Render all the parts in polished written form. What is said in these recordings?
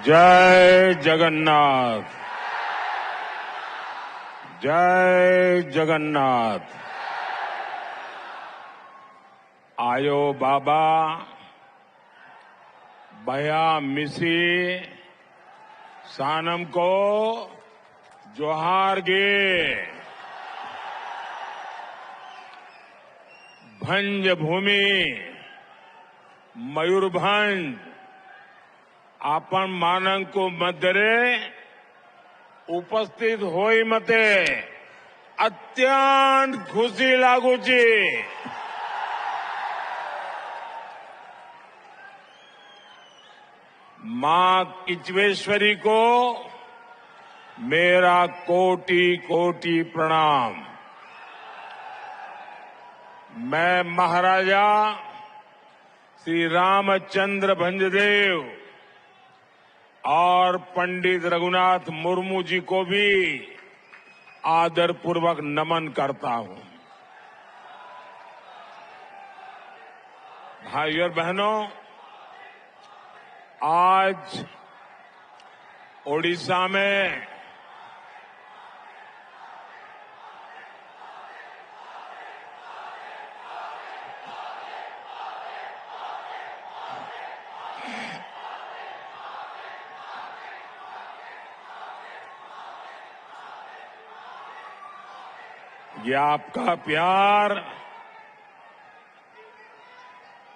जय जगन्नाथ, जय जगन्नाथ। आयो बाबा बया मिसी सानम को जोहार गे। भंज भूमि मयूरभंज आपण मानक को मध्यरे उपस्थित होई मते अत्यंत खुशी लागुची। मां किचवेश्वरी को मेरा कोटि कोटि प्रणाम। मैं महाराजा श्री रामचंद्र भंजदेव और पंडित रघुनाथ मुर्मू जी को भी आदरपूर्वक नमन करता हूं। भाइयों और बहनों, आज ओडिशा में ये आपका प्यार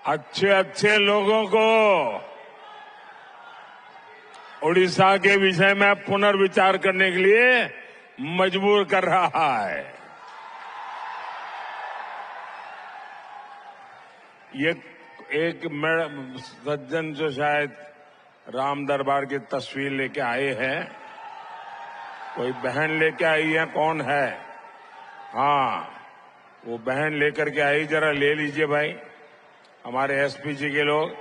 अच्छे अच्छे लोगों को ओडिशा के विषय में पुनर्विचार करने के लिए मजबूर कर रहा है। ये एक सज्जन जो शायद राम दरबार की तस्वीर लेके आए हैं, कोई बहन लेके आई है, कौन है? हाँ, वो बहन लेकर के आई, जरा ले लीजिए भाई, हमारे एसपी जी के लोग।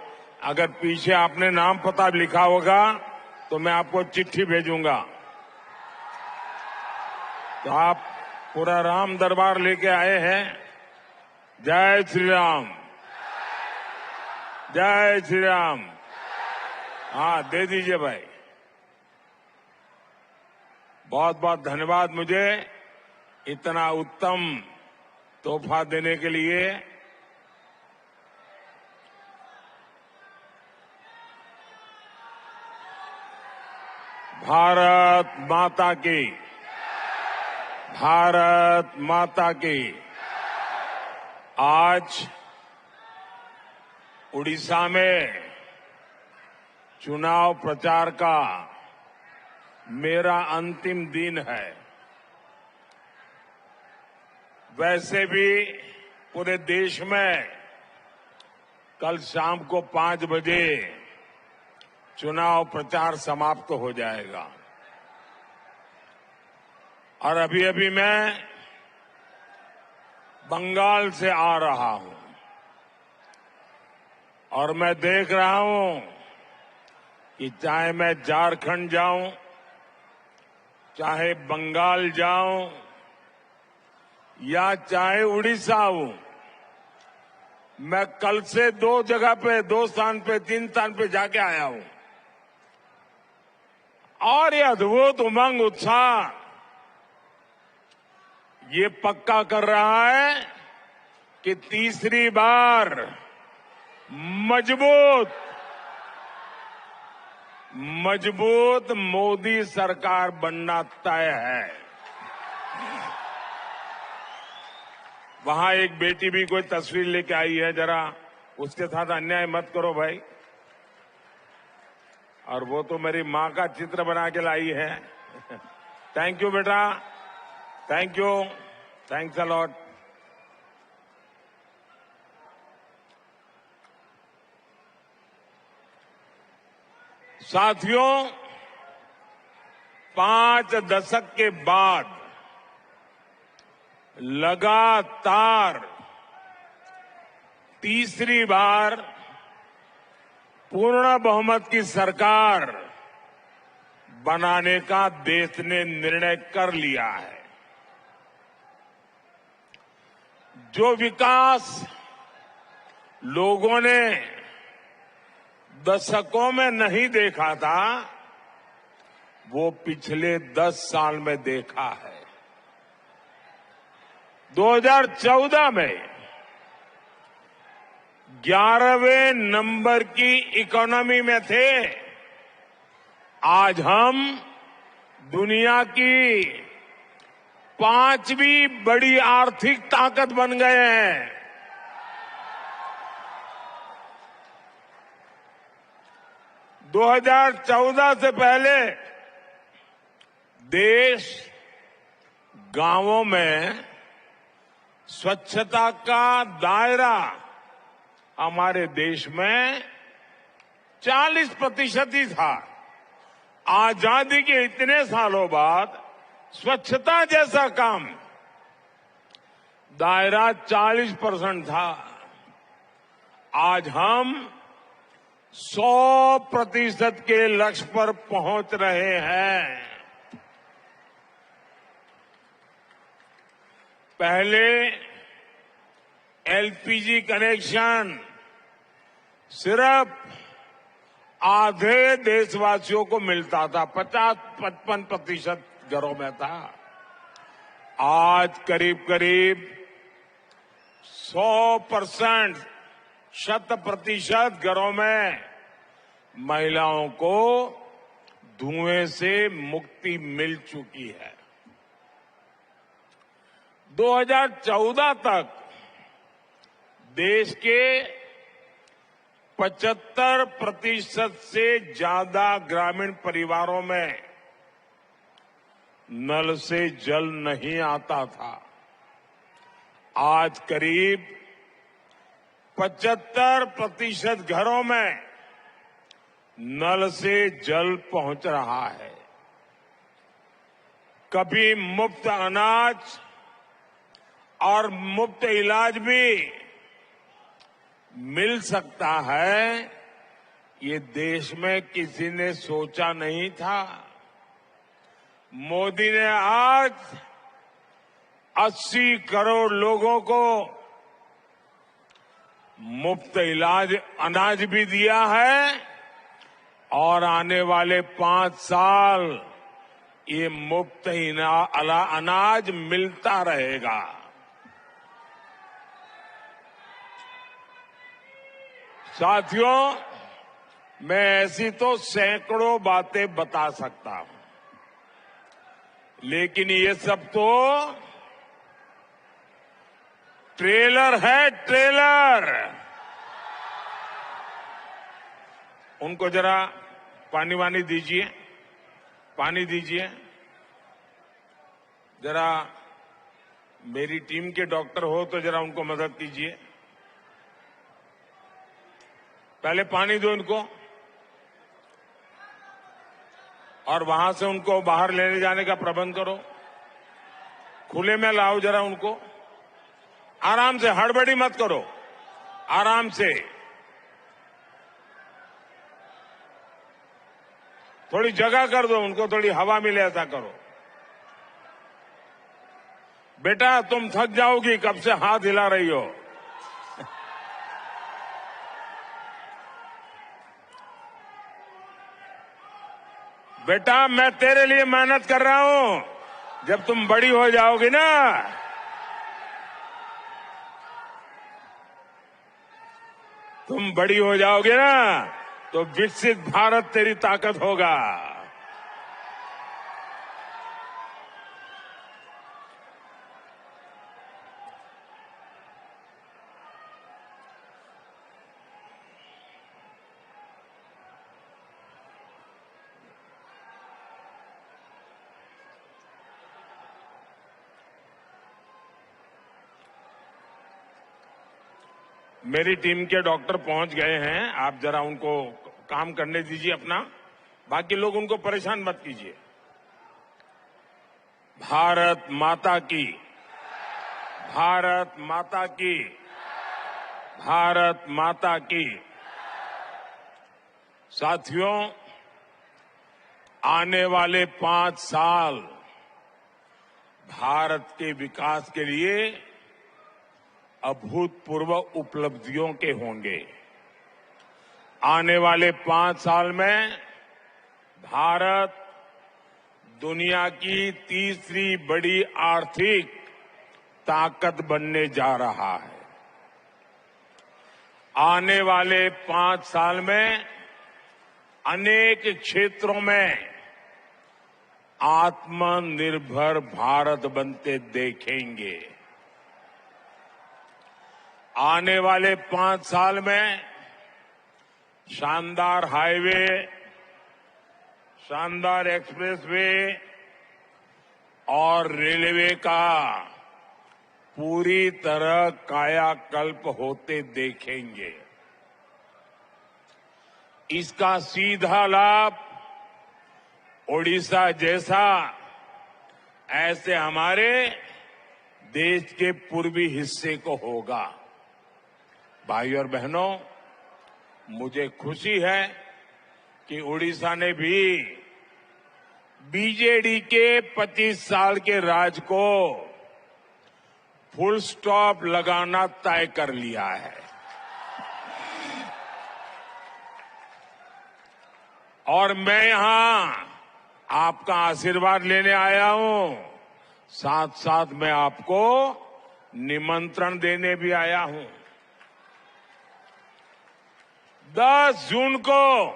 अगर पीछे आपने नाम पता लिखा होगा तो मैं आपको चिट्ठी भेजूंगा। तो आप पूरा राम दरबार लेके आए हैं। जय श्री राम, जय श्री राम। हाँ, दे दीजिए भाई। बहुत बहुत धन्यवाद मुझे इतना उत्तम तोहफा देने के लिए। भारत माता की, भारत माता की। आज उड़ीसा में चुनाव प्रचार का मेरा अंतिम दिन है। वैसे भी पूरे देश में कल शाम को 5 बजे चुनाव प्रचार समाप्त हो जाएगा। और अभी अभी मैं बंगाल से आ रहा हूं और मैं देख रहा हूं कि चाहे मैं झारखंड जाऊं, चाहे बंगाल जाऊं या चाहे उड़ीसा हूं, मैं कल से 2 जगह पे, 2 स्थान पे, 3 स्थान पे जाके आया हूं। और ये अद्भुत उमंग उत्साह ये पक्का कर रहा है कि तीसरी बार मजबूत मोदी सरकार बनना तय है। वहां एक बेटी भी कोई तस्वीर लेके आई है, जरा उसके साथ अन्याय मत करो भाई। और वो तो मेरी मां का चित्र बना के लाई है। थैंक यू बेटा, thank you, thanks a lot. साथियों, 5 दशक के बाद लगातार तीसरी बार पूर्ण बहुमत की सरकार बनाने का देश ने निर्णय कर लिया है। जो विकास लोगों ने दशकों में नहीं देखा था, वो पिछले 10 साल में देखा है। 2014 में 11वें नंबर की इकोनॉमी में थे। आज हम दुनिया की 5वीं बड़ी आर्थिक ताकत बन गए हैं। - 2014 से पहले देश गांवों में स्वच्छता का दायरा हमारे देश में 40% ही था। आजादी के इतने सालों बाद स्वच्छता जैसा काम दायरा 40% था। आज हम 100% के लक्ष्य पर पहुंच रहे हैं। पहले एलपीजी कनेक्शन सिर्फ आधे देशवासियों को मिलता था, 50-55% घरों में था। आज करीब करीब 100%, 100% घरों में महिलाओं को धुएं से मुक्ति मिल चुकी है। 2014 तक देश के 75% से ज्यादा ग्रामीण परिवारों में नल से जल नहीं आता था। आज करीब 75% घरों में नल से जल पहुंच रहा है। कभी मुफ्त अनाज और मुफ्त इलाज भी मिल सकता है, ये देश में किसी ने सोचा नहीं था। मोदी ने आज 80 करोड़ लोगों को मुफ्त इलाज अनाज भी दिया है और आने वाले 5 साल ये मुफ्त अनाज मिलता रहेगा। साथियों, मैं ऐसी तो सैकड़ों बातें बता सकता हूं, लेकिन ये सब तो ट्रेलर है, ट्रेलर। उनको जरा पानी वानी दीजिए, पानी दीजिए। जरा मेरी टीम के डॉक्टर हो तो जरा उनको मदद कीजिए। पहले पानी दो इनको और वहां से उनको बाहर लेने जाने का प्रबंध करो। खुले में लाओ जरा उनको, आराम से, हड़बड़ी मत करो, आराम से। थोड़ी जगह कर दो उनको, थोड़ी हवा मिले, ऐसा करो। बेटा तुम थक जाओगी, कब से हाथ हिला रही हो। बेटा मैं तेरे लिए मेहनत कर रहा हूं। जब तुम बड़ी हो जाओगी ना, तुम बड़ी हो जाओगे ना, तो विकसित भारत तेरी ताकत होगा। मेरी टीम के डॉक्टर पहुंच गए हैं, आप जरा उनको काम करने दीजिए अपना, बाकी लोग उनको परेशान मत कीजिए। भारत माता की, भारत माता की, भारत माता की। साथियों, आने वाले 5 साल भारत के विकास के लिए अभूतपूर्व उपलब्धियों के होंगे। आने वाले 5 साल में भारत दुनिया की तीसरी बड़ी आर्थिक ताकत बनने जा रहा है। आने वाले 5 साल में अनेक क्षेत्रों में आत्मनिर्भर भारत बनते देखेंगे। आने वाले 5 साल में शानदार हाईवे, शानदार एक्सप्रेसवे और रेलवे का पूरी तरह कायाकल्प होते देखेंगे। इसका सीधा लाभ ओडिशा जैसा ऐसे हमारे देश के पूर्वी हिस्से को होगा। भाई और बहनों, मुझे खुशी है कि ओडिशा ने भी बीजेडी के 25 साल के राज को फुल स्टॉप लगाना तय कर लिया है। और मैं यहां आपका आशीर्वाद लेने आया हूं, साथ साथ मैं आपको निमंत्रण देने भी आया हूं। 10 जून को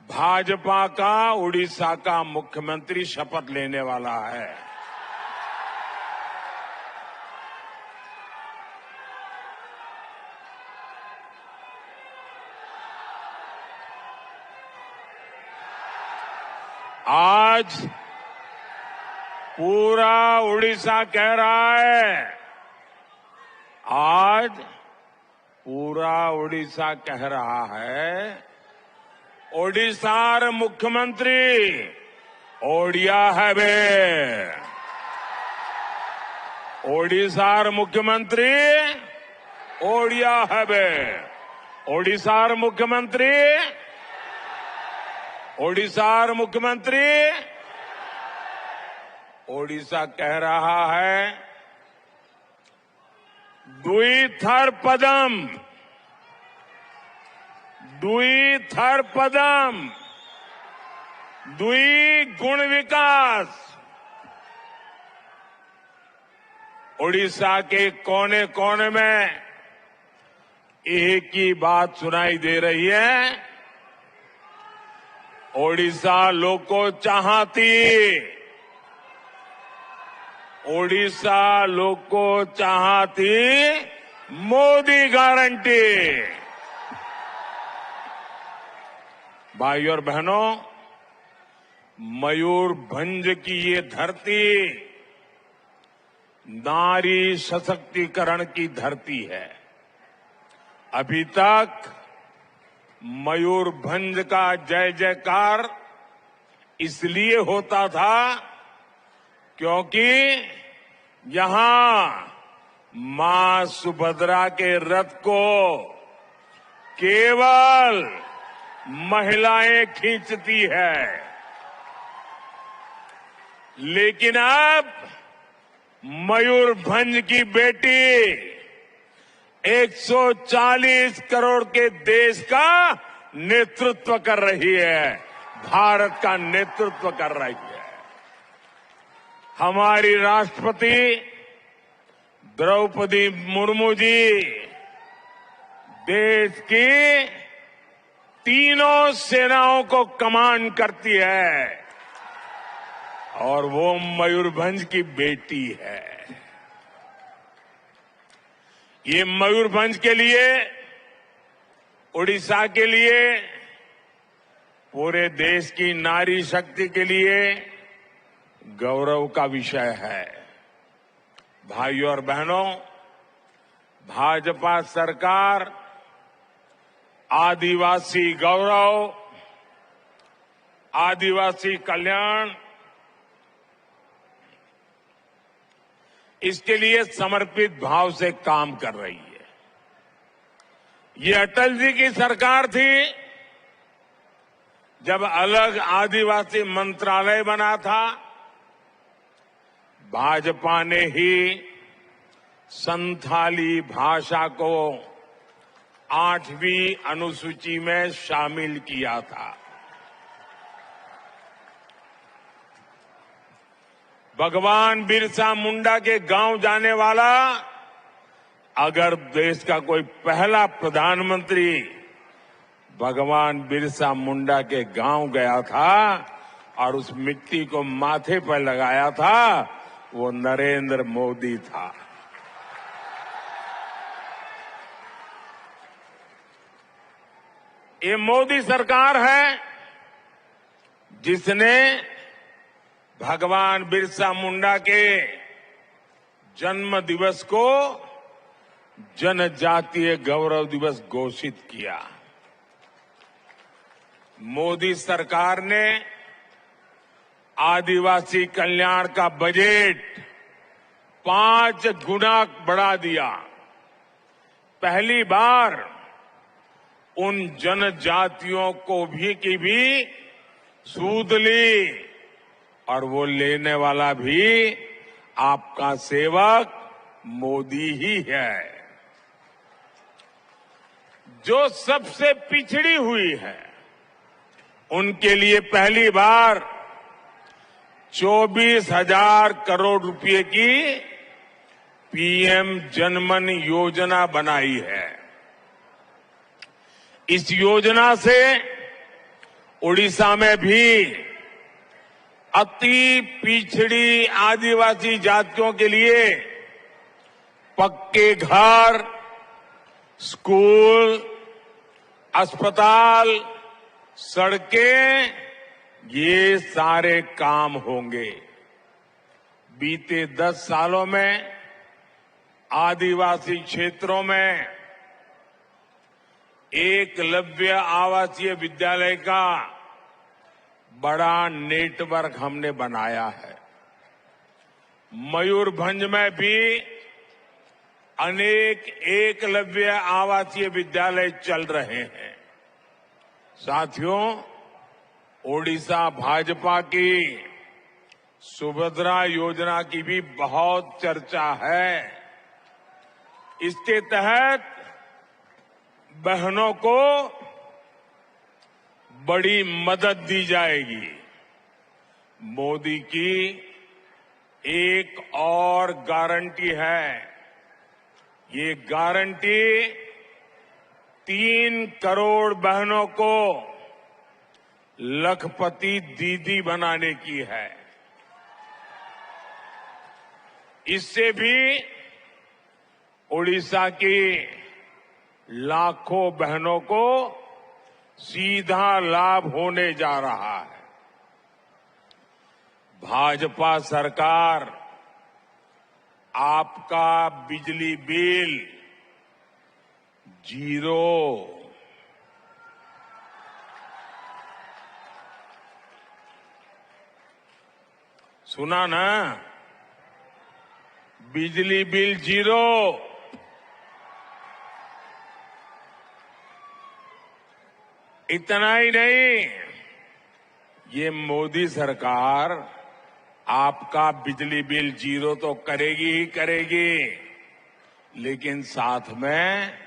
भाजपा का उड़ीसा का मुख्यमंत्री शपथ लेने वाला है। आज पूरा उड़ीसा कह रहा है, आज पूरा उड़ीसा कह रहा है, ओडिशार मुख्यमंत्री ओडिया है बे। ओडिशार मुख्यमंत्री ओडिया है बे। ओडिशार मुख्यमंत्री ओडिशार मुख्यमंत्री ओडिशा कह रहा है, द्विथर पदम, द्विथर पदम, द्विगुण विकास। ओडिशा के कोने कोने में एक ही बात सुनाई दे रही है, ओडिशा लोको चाहती, ओडिशा लोको चाहती मोदी गारंटी। भाई और बहनों, मयूरभंज की ये धरती नारी सशक्तिकरण की धरती है। अभी तक मयूरभंज का जय जयकार इसलिए होता था क्योंकि यहां मां सुभद्रा के रथ को केवल महिलाएं खींचती है। लेकिन अब मयूरभंज की बेटी 140 करोड़ के देश का नेतृत्व कर रही है, भारत का नेतृत्व कर रही है। हमारी राष्ट्रपति द्रौपदी मुर्मू जी देश की तीनों सेनाओं को कमांड करती है और वो मयूरभंज की बेटी है। ये मयूरभंज के लिए, उड़ीसा के लिए, पूरे देश की नारी शक्ति के लिए गौरव का विषय है। भाइयों और बहनों, भाजपा सरकार आदिवासी गौरव, आदिवासी कल्याण, इसके लिए समर्पित भाव से काम कर रही है। ये अटल जी की सरकार थी जब अलग आदिवासी मंत्रालय बना था। भाजपा ने ही संथाली भाषा को 8वीं अनुसूची में शामिल किया था। भगवान बिरसा मुंडा के गांव जाने वाला अगर देश का कोई पहला प्रधानमंत्री भगवान बिरसा मुंडा के गांव गया था और उस मिट्टी को माथे पर लगाया था, वो नरेंद्र मोदी था। ये मोदी सरकार है जिसने भगवान बिरसा मुंडा के जन्म दिवस को जनजातीय गौरव दिवस घोषित किया। मोदी सरकार ने आदिवासी कल्याण का बजट 5 गुना बढ़ा दिया। पहली बार उन जनजातियों को भी सूद ली और वो लेने वाला भी आपका सेवक मोदी ही है। जो सबसे पिछड़ी हुई है उनके लिए पहली बार 24,000 करोड़ रुपए की पीएम जनमन योजना बनाई है। इस योजना से उड़ीसा में भी अति पिछड़ी आदिवासी जातियों के लिए पक्के घर, स्कूल, अस्पताल, सड़कें, ये सारे काम होंगे। बीते 10 सालों में आदिवासी क्षेत्रों में एकलव्य आवासीय विद्यालय का बड़ा नेटवर्क हमने बनाया है। मयूरभंज में भी अनेक एकलव्य आवासीय विद्यालय चल रहे हैं। साथियों, ओडिशा भाजपा की सुभद्रा योजना की भी बहुत चर्चा है। इसके तहत बहनों को बड़ी मदद दी जाएगी। मोदी की एक और गारंटी है। ये गारंटी 3 करोड़ बहनों को लखपति दीदी बनाने की है। इससे भी ओडिशा की लाखों बहनों को सीधा लाभ होने जा रहा है। भाजपा सरकार आपका बिजली बिल 0, सुना ना, बिजली बिल 0। इतना ही नहीं, ये मोदी सरकार आपका बिजली बिल 0 तो करेगी ही करेगी, लेकिन साथ में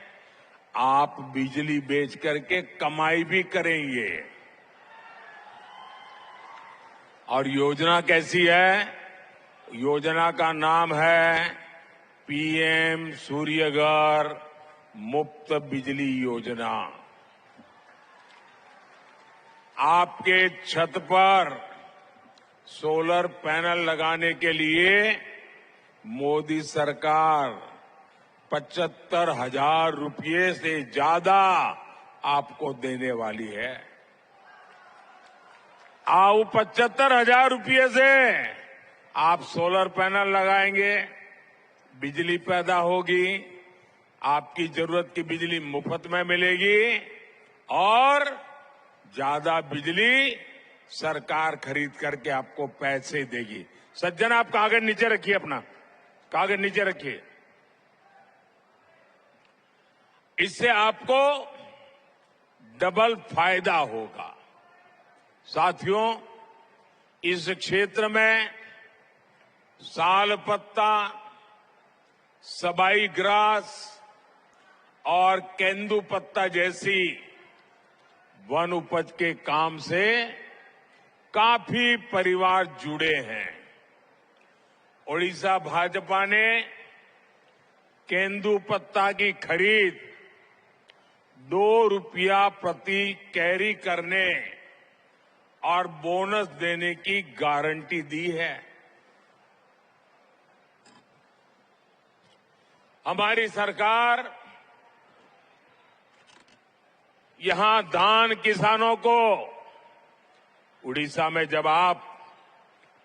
आप बिजली बेच करके कमाई भी करेंगे। और योजना कैसी है? योजना का नाम है पीएम सूर्यघर मुफ्त बिजली योजना। आपके छत पर सोलर पैनल लगाने के लिए मोदी सरकार 75,000 रुपये से ज्यादा आपको देने वाली है। आओ 75,000 रुपये से आप सोलर पैनल लगाएंगे, बिजली पैदा होगी, आपकी जरूरत की बिजली मुफ्त में मिलेगी और ज्यादा बिजली सरकार खरीद करके आपको पैसे देगी। सज्जन, आप कागज नीचे रखिए, अपना कागज नीचे रखिए। इससे आपको डबल फायदा होगा। साथियों, इस क्षेत्र में साल पत्ता, सबाई ग्रास और केंदू पत्ता जैसी वन उपज के काम से काफी परिवार जुड़े हैं। ओडिशा भाजपा ने केंदुपत्ता की खरीद 2 रुपया प्रति कैरी करने और बोनस देने की गारंटी दी है। हमारी सरकार यहां धान किसानों को, उड़ीसा में जब आप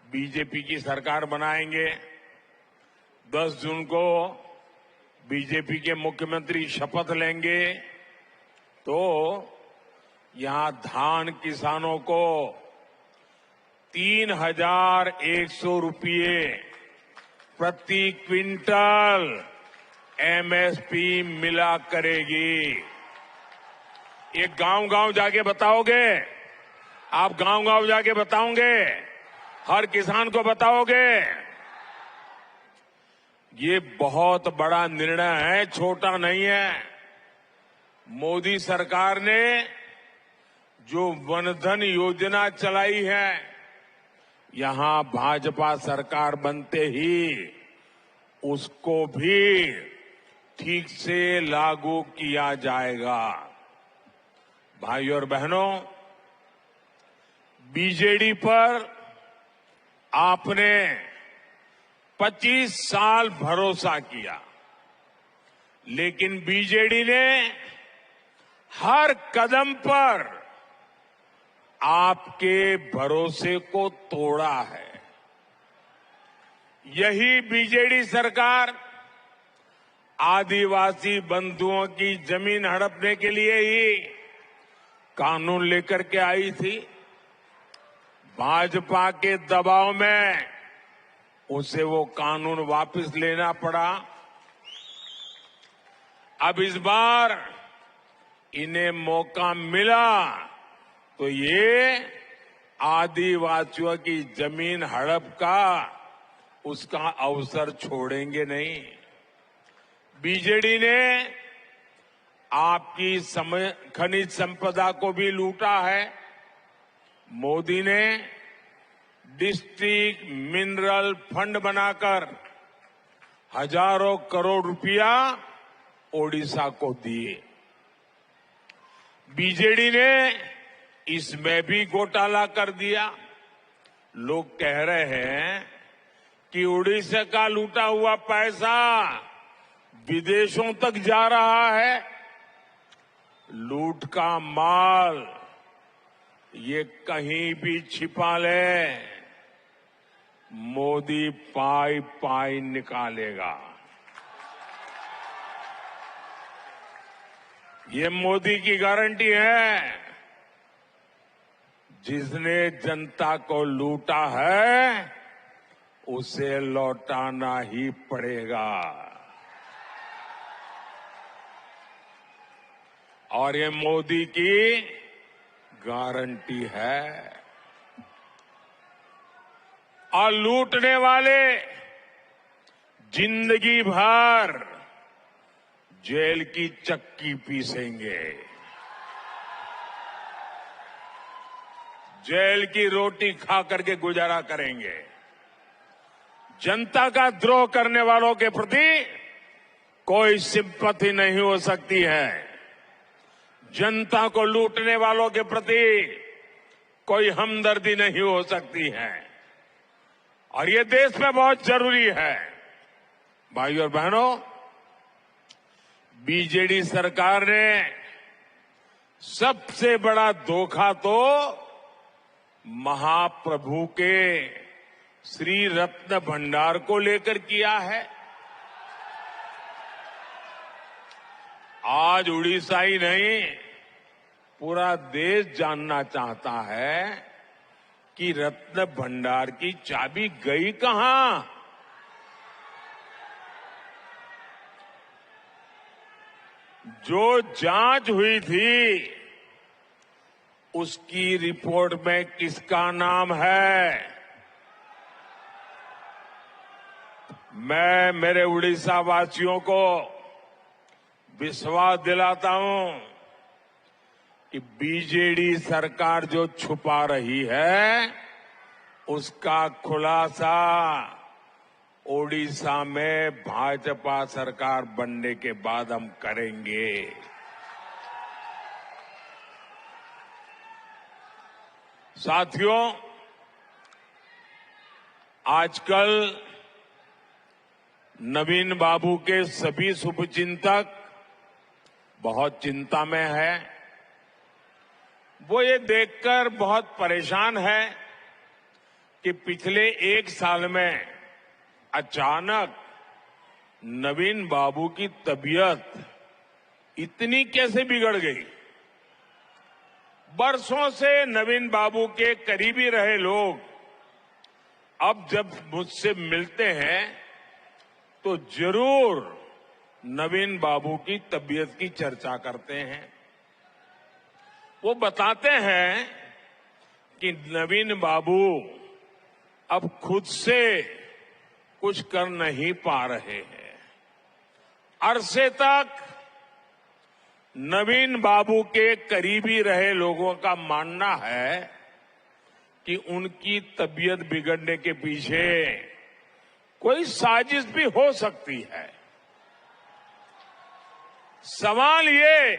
बीजेपी की सरकार बनाएंगे, 10 जून को बीजेपी के मुख्यमंत्री शपथ लेंगे, तो यहां धान किसानों को 3,100 रुपये प्रति क्विंटल एमएसपी मिला करेगी। ये गांव-गांव जाके बताओगे? आप गांव-गांव जाके बताओगे? हर किसान को बताओगे? ये बहुत बड़ा निर्णय है, छोटा नहीं है। मोदी सरकार ने जो वनधन योजना चलाई है, यहां भाजपा सरकार बनते ही उसको भी ठीक से लागू किया जाएगा। भाइयों और बहनों, बीजेडी पर आपने 25 साल भरोसा किया, लेकिन बीजेडी ने हर कदम पर आपके भरोसे को तोड़ा है। यही बीजेडी सरकार आदिवासी बंधुओं की जमीन हड़पने के लिए ही कानून लेकर के आई थी। भाजपा के दबाव में उसे वो कानून वापस लेना पड़ा। अब इस बार इन्हें मौका मिला तो ये आदिवासियों की जमीन हड़प का उसका अवसर छोड़ेंगे नहीं। बीजेडी ने आपकी खनिज संपदा को भी लूटा है। मोदी ने डिस्ट्रिक्ट मिनरल फंड बनाकर हजारों करोड़ रुपया ओडिशा को दिए। बीजेडी ने इसमें भी घोटाला कर दिया। लोग कह रहे हैं कि ओडिशा का लूटा हुआ पैसा विदेशों तक जा रहा है। लूट का माल ये कहीं भी छिपा ले, मोदी पाई पाई निकालेगा। ये मोदी की गारंटी है। जिसने जनता को लूटा है उसे लौटाना ही पड़ेगा। और ये मोदी की गारंटी है। और लूटने वाले जिंदगी भर जेल की चक्की पीसेंगे, जेल की रोटी खा करके गुजारा करेंगे। जनता का द्रोह करने वालों के प्रति कोई सिंपैथी नहीं हो सकती है। जनता को लूटने वालों के प्रति कोई हमदर्दी नहीं हो सकती है। और ये देश में बहुत जरूरी है। भाइयों और बहनों, बीजेडी सरकार ने सबसे बड़ा धोखा तो महाप्रभु के श्री रत्न भंडार को लेकर किया है। आज उड़ीसा ही नहीं, पूरा देश जानना चाहता है कि रत्न भंडार की चाबी गई कहां? जो जांच हुई थी उसकी रिपोर्ट में किसका नाम है? मैं मेरे उड़ीसा वासियों को विश्वास दिलाता हूं कि बीजेडी सरकार जो छुपा रही है उसका खुलासा ओडिशा में भाजपा सरकार बनने के बाद हम करेंगे। साथियों, आजकल नवीन बाबू के सभी शुभचिंतक बहुत चिंता में है। वो ये देखकर बहुत परेशान है कि पिछले एक साल में अचानक नवीन बाबू की तबीयत इतनी कैसे बिगड़ गई। बरसों से नवीन बाबू के करीबी रहे लोग अब जब मुझसे मिलते हैं तो जरूर नवीन बाबू की तबीयत की चर्चा करते हैं। वो बताते हैं कि नवीन बाबू अब खुद से कुछ कर नहीं पा रहे हैं। अरसे तक नवीन बाबू के करीबी रहे लोगों का मानना है कि उनकी तबीयत बिगड़ने के पीछे कोई साजिश भी हो सकती है। सवाल ये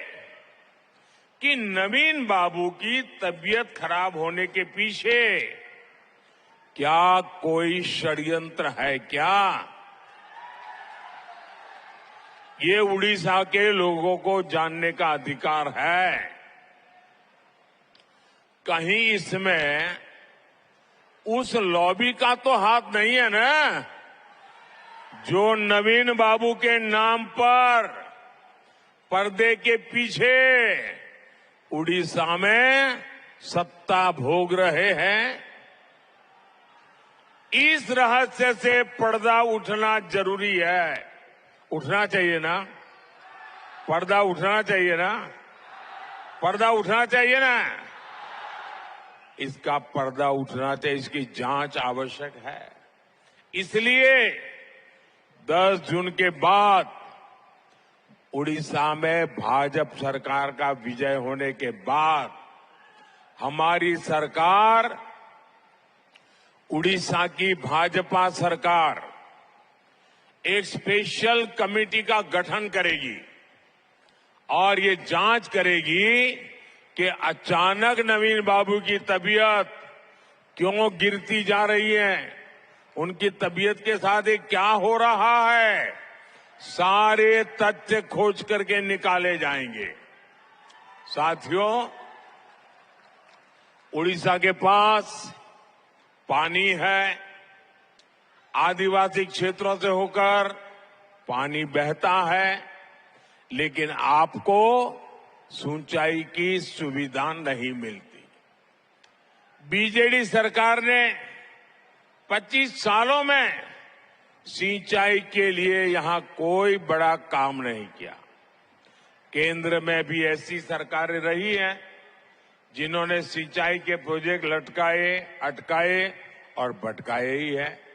कि नवीन बाबू की तबीयत खराब होने के पीछे क्या कोई षड्यंत्र है क्या? ये उड़ीसा के लोगों को जानने का अधिकार है। कहीं इसमें उस लॉबी का तो हाथ नहीं है ना, जो नवीन बाबू के नाम पर पर्दे के पीछे उड़ीसा में सत्ता भोग रहे हैं। इस रहस्य से पर्दा उठना जरूरी है। उठना चाहिए ना? पर्दा उठना चाहिए ना? पर्दा उठना चाहिए ना? इसका पर्दा उठना चाहिए, इसकी जांच आवश्यक है। इसलिए 10 जून के बाद उड़ीसा में भाजपा सरकार का विजय होने के बाद हमारी सरकार, उड़ीसा की भाजपा सरकार एक स्पेशल कमेटी का गठन करेगी और ये जांच करेगी कि अचानक नवीन बाबू की तबीयत क्यों गिरती जा रही है, उनकी तबीयत के साथ ये क्या हो रहा है। सारे तथ्य खोज करके निकाले जाएंगे। साथियों, उड़ीसा के पास पानी है। आदिवासी क्षेत्रों से होकर पानी बहता है, लेकिन आपको सिंचाई की सुविधा नहीं मिलती। बीजेडी सरकार ने 25 सालों में सिंचाई के लिए यहां कोई बड़ा काम नहीं किया। केंद्र में भी ऐसी सरकारें रही हैं जिन्होंने सिंचाई के प्रोजेक्ट लटकाए, अटकाए और भटकाए ही है।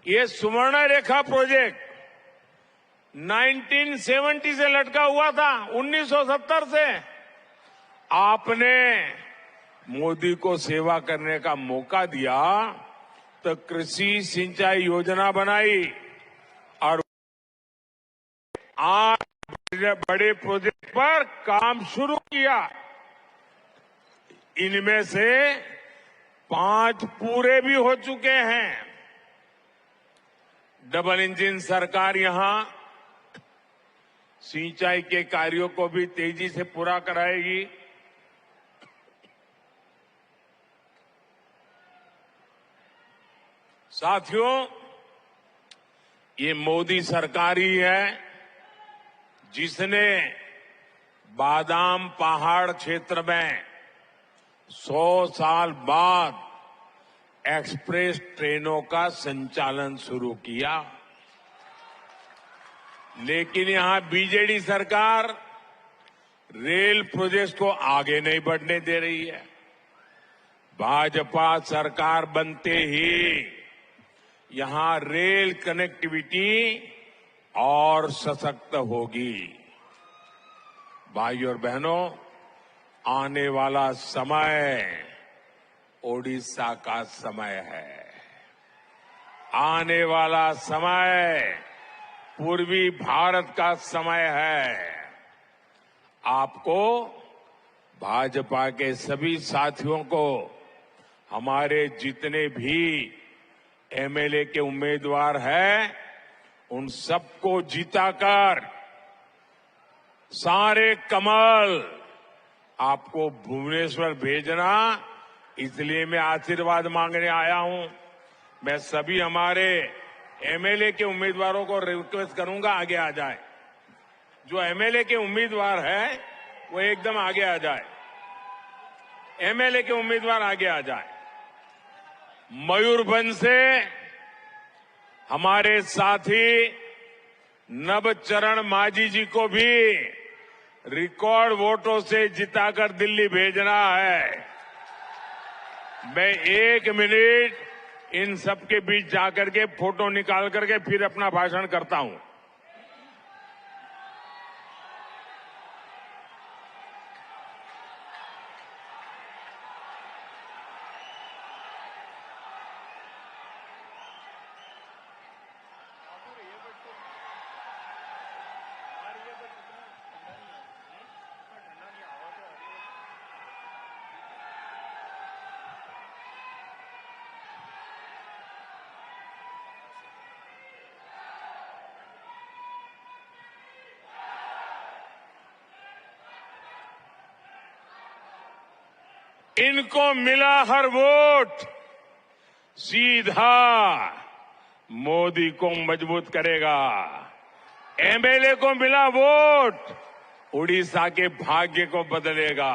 ये सुवर्ण रेखा प्रोजेक्ट 1970 से लटका हुआ था, 1970 से। आपने मोदी को सेवा करने का मौका दिया तो कृषि सिंचाई योजना बनाई और आज बड़े प्रोजेक्ट पर काम शुरू किया। इनमें से 5 पूरे भी हो चुके हैं। डबल इंजन सरकार यहां सिंचाई के कार्यों को भी तेजी से पूरा कराएगी। साथियों, ये मोदी सरकार ही है जिसने बादाम पहाड़ क्षेत्र में 100 साल बाद एक्सप्रेस ट्रेनों का संचालन शुरू किया। लेकिन यहां बीजेडी सरकार रेल प्रोजेक्ट को आगे नहीं बढ़ने दे रही है। भाजपा सरकार बनते ही यहां रेल कनेक्टिविटी और सशक्त होगी। भाइयों और बहनों, आने वाला समय ओडिशा का समय है। आने वाला समय पूर्वी भारत का समय है। आपको, भाजपा के सभी साथियों को, हमारे जितने भी एमएलए के उम्मीदवार हैं, उन सबको जिताकर सारे कमल आपको भुवनेश्वर भेजना, इसलिए मैं आशीर्वाद मांगने आया हूं। मैं सभी हमारे एमएलए के उम्मीदवारों को रिक्वेस्ट करूंगा, आगे आ जाए। जो एमएलए के उम्मीदवार है वो एकदम आगे आ जाए। एमएलए के उम्मीदवार आगे आ जाए। मयूरभंज से हमारे साथी नवचरण मांझी जी को भी रिकॉर्ड वोटों से जिताकर दिल्ली भेजना है। मैं 1 मिनट इन सबके बीच जाकर के फोटो निकाल करके फिर अपना भाषण करता हूं। इनको मिला हर वोट सीधा मोदी को मजबूत करेगा। एमएलए को मिला वोट उड़ीसा के भाग्य को बदलेगा।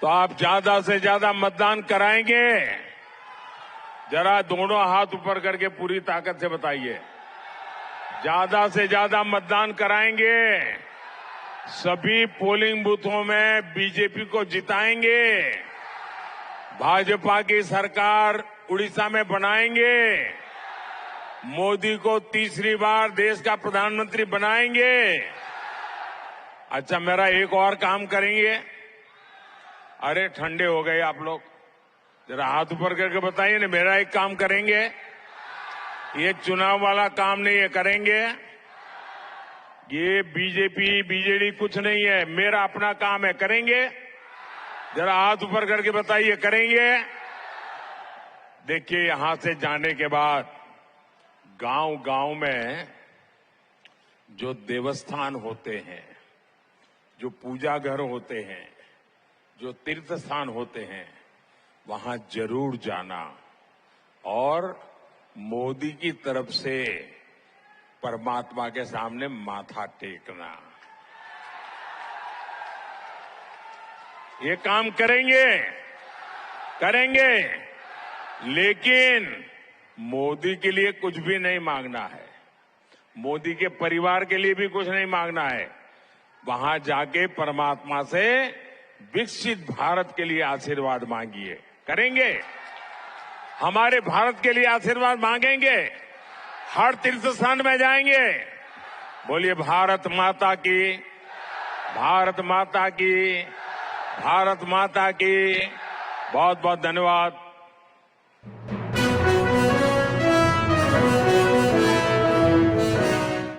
तो आप ज्यादा से ज्यादा मतदान कराएंगे? जरा दोनों हाथ ऊपर करके पूरी ताकत से बताइए। ज्यादा से ज्यादा मतदान कराएंगे? सभी पोलिंग बूथों में बीजेपी को जिताएंगे? भाजपा की सरकार उड़ीसा में बनाएंगे? मोदी को तीसरी बार देश का प्रधानमंत्री बनाएंगे? अच्छा, मेरा एक और काम करेंगे। अरे ठंडे हो गए आप लोग, जरा हाथ ऊपर करके बताइए ना। मेरा एक काम करेंगे, ये चुनाव वाला काम नहीं है, करेंगे। ये बीजेपी बीजेडी कुछ नहीं है, मेरा अपना काम है, करेंगे। जरा हाथ ऊपर करके बताइए, करेंगे। देखिए, यहां से जाने के बाद गांव गांव में जो देवस्थान होते हैं, जो पूजा घर होते हैं, जो तीर्थ स्थान होते हैं, वहां जरूर जाना और मोदी की तरफ से परमात्मा के सामने माथा टेकना। ये काम करेंगे, करेंगे। लेकिन मोदी के लिए कुछ भी नहीं मांगना है, मोदी के परिवार के लिए भी कुछ नहीं मांगना है। वहां जाके परमात्मा से विकसित भारत के लिए आशीर्वाद मांगिए। करेंगे? हमारे भारत के लिए आशीर्वाद मांगेंगे? हर तीर्थ स्थान में जाएंगे? बोलिए भारत माता की, भारत माता की, भारत माता की। बहुत बहुत धन्यवाद।